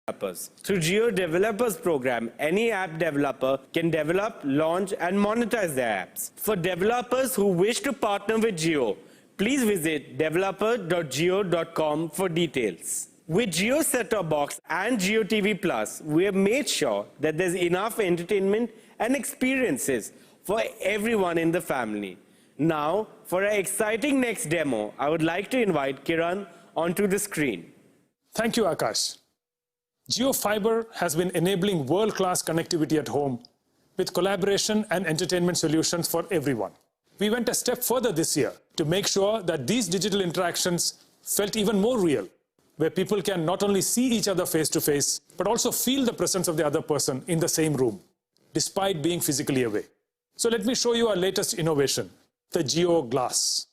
developers. Through Jio Developers Program, any app developer can develop, launch and monetize their apps. For developers who wish to partner with Jio, please visit developer.jio.com for details. With Jio Set-Top Box and Jio TV Plus, we have made sure that there's enough entertainment and experiences for everyone in the family. Now, for our exciting next demo, I would like to invite Kiran onto the screen. Thank you, Akash. Jio Fiber has been enabling world-class connectivity at home with collaboration and entertainment solutions for everyone. We went a step further this year to make sure that these digital interactions felt even more real, where people can not only see each other face to face, but also feel the presence of the other person in the same room, despite being physically away. So let me show you our latest innovation, the Jio Glass.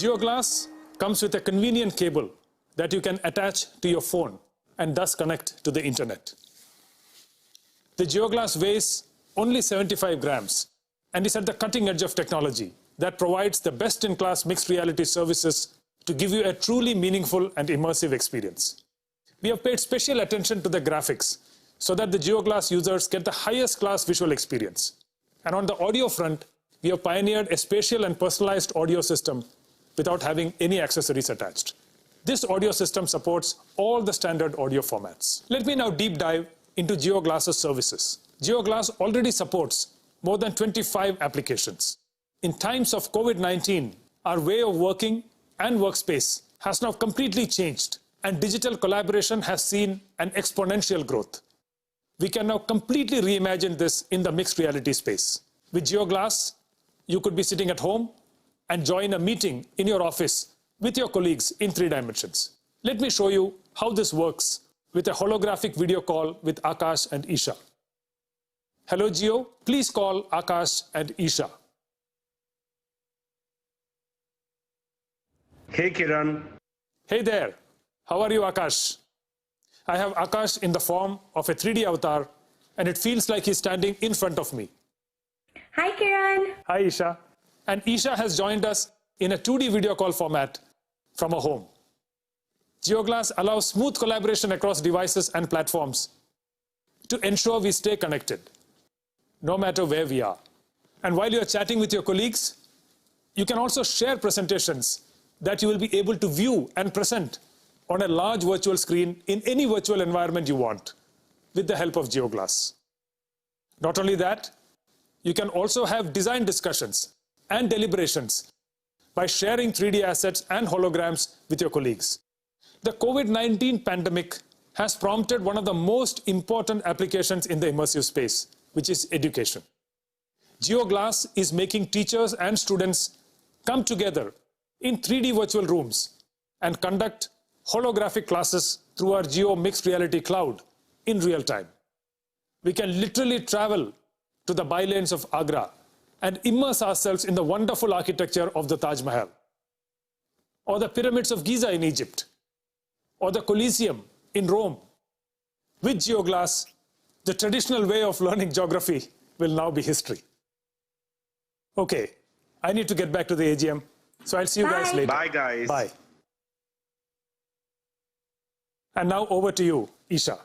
Jio Glass comes with a convenient cable that you can attach to your phone and thus connect to the internet. The Jio Glass weighs only 75 grams and is at the cutting edge of technology that provides the best-in-class mixed reality services to give you a truly meaningful and immersive experience. We have paid special attention to the graphics so that the Jio Glass users get the highest class visual experience. And on the audio front, we have pioneered a spatial and personalized audio system without having any accessories attached. This audio system supports all the standard audio formats. Let me now deep dive into Jio Glass's services. Jio Glass already supports more than 25 applications. In times of COVID-19, our way of working and workspace has now completely changed, and digital collaboration has seen an exponential growth. We can now completely reimagine this in the mixed reality space. With Jio Glass, you could be sitting at home and join a meeting in your office with your colleagues in 3 dimensions. Let me show you how this works with a holographic video call with Akash and Isha. Hello Jio, please call Akash and Isha. Hey Kiran. Hey there, how are you Akash? I have Akash in the form of a 3D avatar and it feels like he's standing in front of me. Hi Kiran. Hi Isha. And Isha has joined us in a 2D video call format from a home. Jio Glass allows smooth collaboration across devices and platforms to ensure we stay connected, no matter where we are. And while you're chatting with your colleagues, you can also share presentations that you will be able to view and present on a large virtual screen in any virtual environment you want with the help of Jio Glass. Not only that, you can also have design discussions and deliberations by sharing 3D assets and holograms with your colleagues. The COVID-19 pandemic has prompted one of the most important applications in the immersive space, which is education. Jio Glass is making teachers and students come together in 3D virtual rooms and conduct holographic classes through our Jio Mixed Reality Cloud in real time. We can literally travel to the bylanes of Agra and immerse ourselves in the wonderful architecture of the Taj Mahal, or the pyramids of Giza in Egypt, or the Colosseum in Rome. With Jio Glass, the traditional way of learning geography will now be history. Okay, I need to get back to the AGM, so I'll see you guys later. Bye guys. Bye. And now over to you, Isha.